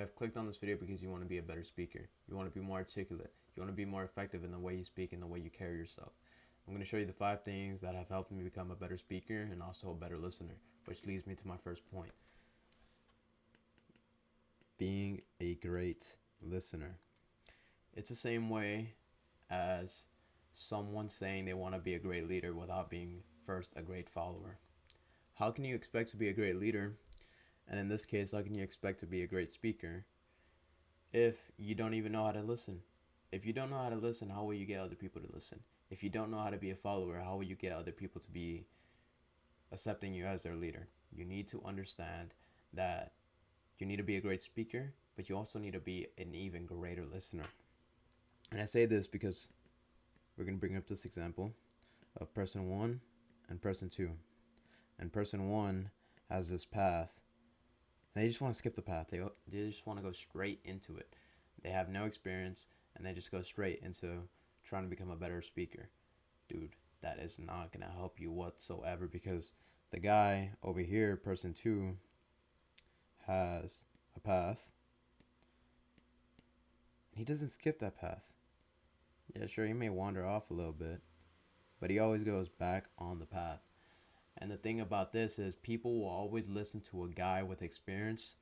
have clicked on this video because you want to be a better speaker. You want to be more articulate. You want to be more effective in the way you speak and the way you carry yourself. I'm going to show you the 5 things that have helped me become a better speaker and also a better listener, which leads me to my first point. Being a great listener. It's the same way as someone saying they want to be a great leader without being first a great follower. How can you expect to be a great leader? And in this case, how can you expect to be a great speaker if you don't even know how to listen? If you don't know how to listen, how will you get other people to listen? If you don't know how to be a follower, how will you get other people to be accepting you as their leader? You need to understand that you need to be a great speaker, but you also need to be an even greater listener. And I say this because we're going to bring up this example of person 1 and person 2. And person 1 has this path. They just want to skip the path. They just want to go straight into it. They have no experience, and they just go straight into trying to become a better speaker. Dude, that is not going to help you whatsoever, because the guy over here, person 2, has a path. He doesn't skip that path. Yeah, sure, he may wander off a little bit, but he always goes back on the path. And the thing about this is people will always listen to a guy with experience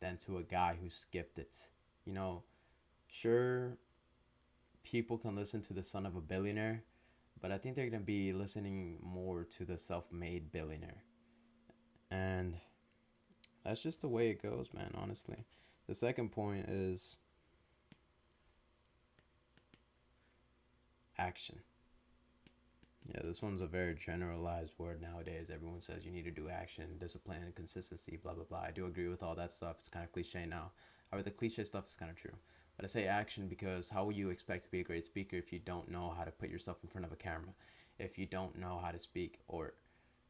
than to a guy who skipped it. You know, sure, people can listen to the son of a billionaire, but I think they're going to be listening more to the self-made billionaire. And that's just the way it goes, man, honestly. The second point is action. Yeah, this one's a very generalized word nowadays. Everyone says you need to do action, discipline, consistency, blah, blah, blah. I do agree with all that stuff. It's kind of cliche now. However, the cliche stuff is kind of true. But I say action because how will you expect to be a great speaker if you don't know how to put yourself in front of a camera? If you don't know how to speak, or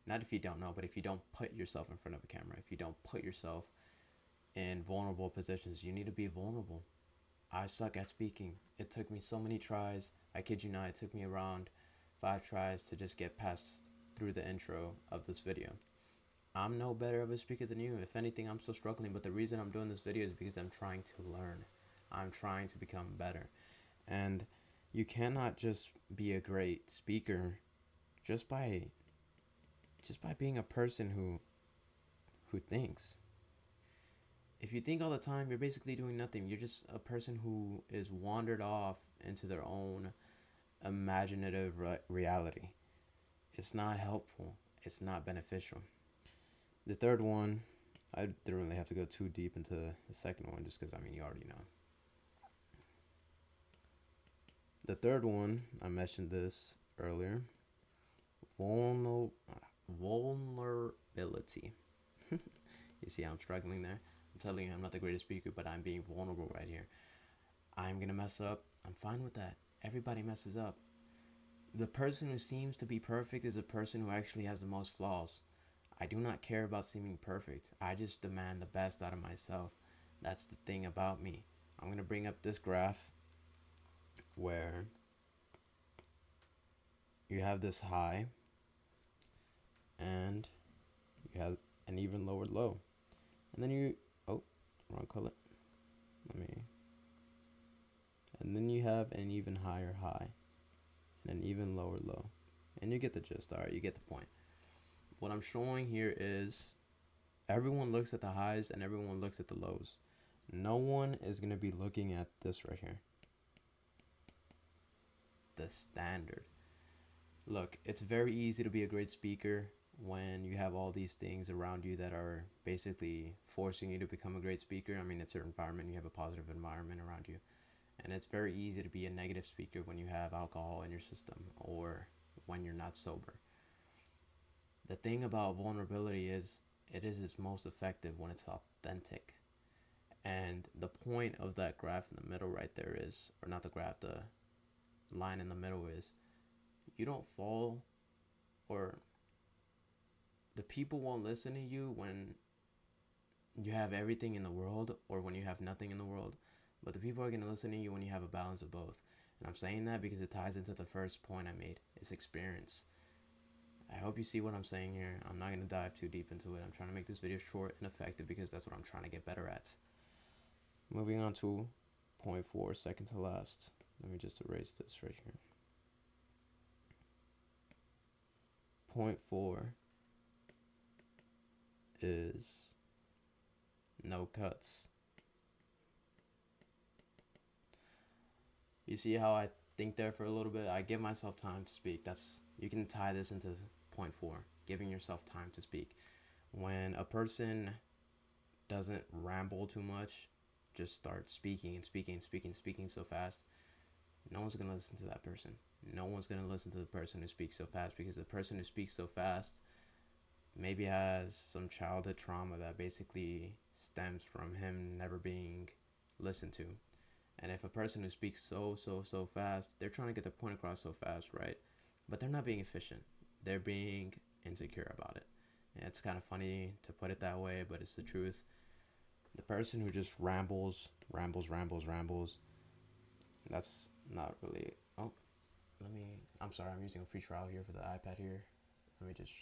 not if you don't know, but if you don't put yourself in front of a camera, if you don't put yourself in vulnerable positions, you need to be vulnerable. I suck at speaking. It took me so many tries. I kid you not, it took me around 5 tries to just get past through the intro of this video. I'm no better of a speaker than you. If anything, I'm still struggling, but the reason I'm doing this video is because I'm trying to learn. I'm trying to become better. And you cannot just be a great speaker just by being a person who thinks. If you think all the time, you're basically doing nothing. You're just a person who is wandered off into their own imaginative reality. It's not helpful. It's not beneficial. The third one, I didn't really have to go too deep into the second one just because, I mean, you already know. The third one, I mentioned this earlier, vulnerability. You see how I'm struggling there? I'm telling you, I'm not the greatest speaker, but I'm being vulnerable right here. I'm going to mess up. I'm fine with that. Everybody messes up. The person who seems to be perfect is a person who actually has the most flaws. I do not care about seeming perfect. I just demand the best out of myself. That's the thing about me. I'm going to bring up this graph where you have this high and you have an even lower low. And then you, oh, wrong color. And then you have an even higher high and an even lower low. And you get the gist, alright, you get the point. What I'm showing here is everyone looks at the highs and everyone looks at the lows. No one is going to be looking at this right here. The standard. Look, it's very easy to be a great speaker when you have all these things around you that are basically forcing you to become a great speaker. I mean, it's your environment. You have a positive environment around you. And it's very easy to be a negative speaker when you have alcohol in your system or when you're not sober. The thing about vulnerability is it is its most effective when it's authentic. And the point of that graph in the middle right there is, or not the graph, the line in the middle is, you don't fall, or the people won't listen to you when you have everything in the world or when you have nothing in the world. But the people are going to listen to you when you have a balance of both. And I'm saying that because it ties into the first point I made. It's experience. I hope you see what I'm saying here. I'm not going to dive too deep into it. I'm trying to make this video short and effective because that's what I'm trying to get better at. Moving on to point 4, second to last. Let me just erase this right here. Point 4 is no cuts. You see how I think there for a little bit? I give myself time to speak. You can tie this into point 4, giving yourself time to speak. When a person doesn't ramble too much, just start speaking and speaking and speaking and speaking so fast, no one's going to listen to that person. No one's going to listen to the person who speaks so fast, because the person who speaks so fast maybe has some childhood trauma that basically stems from him never being listened to. And if a person who speaks so fast, they're trying to get their point across so fast, right? But they're not being efficient. They're being insecure about it. And it's kind of funny to put it that way, but it's the truth. The person who just rambles, that's not really... Oh, I'm sorry, I'm using a free trial here for the iPad here. Let me just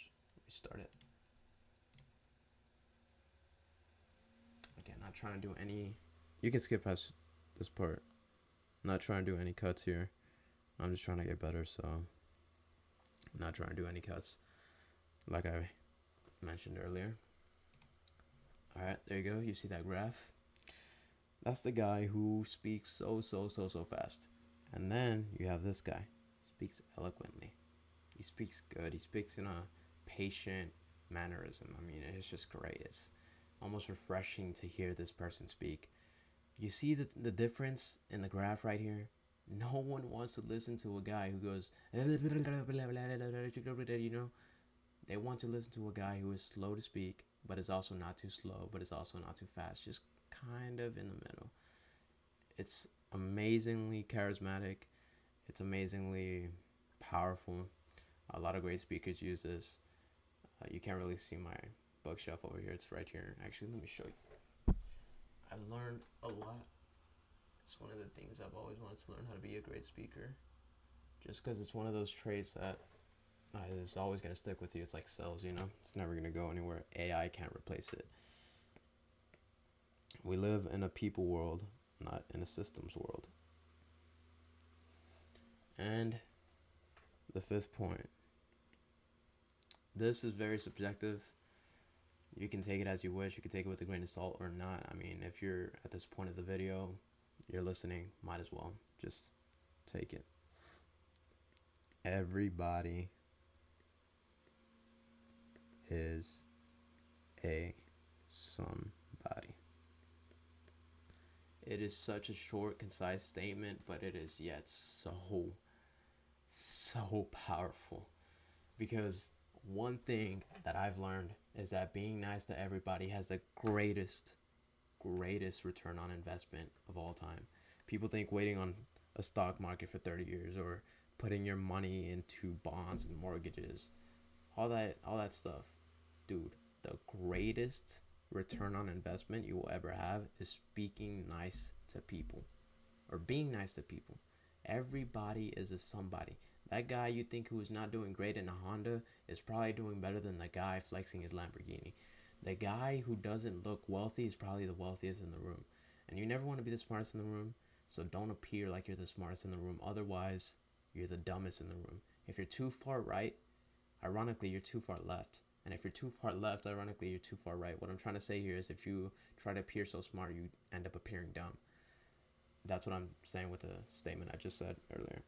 restart it. Again, not trying to do any... You can skip past this part. I'm not trying to do any cuts here. I'm just trying to get better, so I'm not trying to do any cuts, like I mentioned earlier. All right, there you go. You see that graph? That's the guy who speaks so fast. And then you have this guy. Speaks eloquently. He speaks good. He speaks in a patient mannerism. I mean, it's just great. It's almost refreshing to hear this person speak. You see the difference in the graph right here? No one wants to listen to a guy who goes, you know? They want to listen to a guy who is slow to speak, but is also not too slow, but is also not too fast. Just kind of in the middle. It's amazingly charismatic. It's amazingly powerful. A lot of great speakers use this. You can't really see my bookshelf over here. It's right here. Actually, let me show you. I learned a lot. It's one of the things I've always wanted to learn, how to be a great speaker. Just because it's one of those traits that is always going to stick with you. It's like cells, you know? It's never going to go anywhere. AI can't replace it. We live in a people world, not in a systems world. And the 5th point. This is very subjective. You can take it as you wish. You can take it with a grain of salt or not. I mean, if you're at this point of the video, you're listening, might as well just take it. Everybody is a somebody. It is such a short, concise statement, but it is yet so powerful. Because one thing that I've learned is that being nice to everybody has the greatest return on investment of all time. People think waiting on a stock market for 30 years or putting your money into bonds and mortgages, all that stuff. Dude, the greatest return on investment you will ever have is speaking nice to people or being nice to people. Everybody is a somebody. That guy you think who is not doing great in a Honda is probably doing better than the guy flexing his Lamborghini. The guy who doesn't look wealthy is probably the wealthiest in the room. And you never want to be the smartest in the room, so don't appear like you're the smartest in the room. Otherwise, you're the dumbest in the room. If you're too far right, ironically, you're too far left. And if you're too far left, ironically, you're too far right. What I'm trying to say here is if you try to appear so smart, you end up appearing dumb. That's what I'm saying with the statement I just said earlier.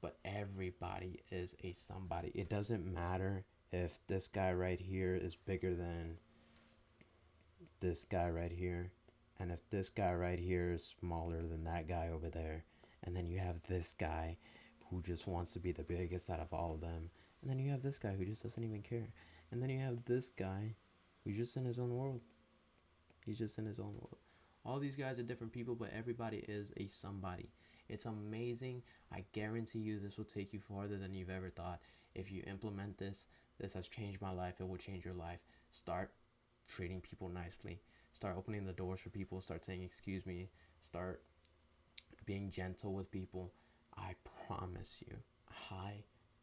But everybody is a somebody. It doesn't matter if this guy right here is bigger than this guy right here, and if this guy right here is smaller than that guy over there, and then you have this guy who just wants to be the biggest out of all of them, and then you have this guy who just doesn't even care, and then you have this guy who's just in his own world. He's just in his own world. All these guys are different people, but everybody is a somebody. It's amazing. I guarantee you this will take you farther than you've ever thought. If you implement this, this has changed my life. It will change your life. Start treating people nicely. Start opening the doors for people. Start saying excuse me. Start being gentle with people. I promise you. I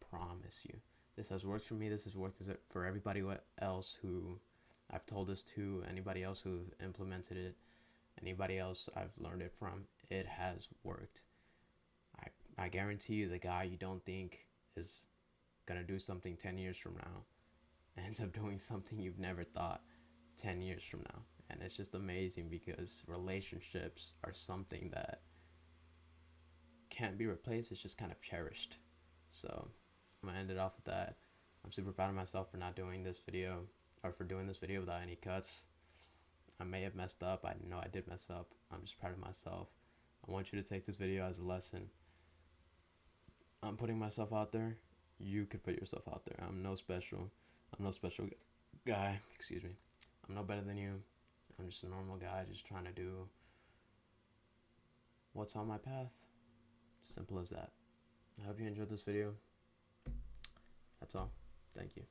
promise you. This has worked for me. This has worked for everybody else who I've told this to. Anybody else who've implemented it. anybody else I've learned it from, it has worked. I guarantee you, the guy you don't think is gonna do something 10 years from now ends up doing something you've never thought 10 years from now. And it's just amazing because relationships are something that can't be replaced, it's just kind of cherished. So I'm gonna end it off with that. I'm super proud of myself for not doing this video, or for doing this video without any cuts. I may have messed up. I know I did mess up. I'm just proud of myself. I want you to take this video as a lesson. I'm putting myself out there. You could put yourself out there. I'm no special guy. Excuse me. I'm no better than you. I'm just a normal guy just trying to do what's on my path. Simple as that. I hope you enjoyed this video. That's all. Thank you.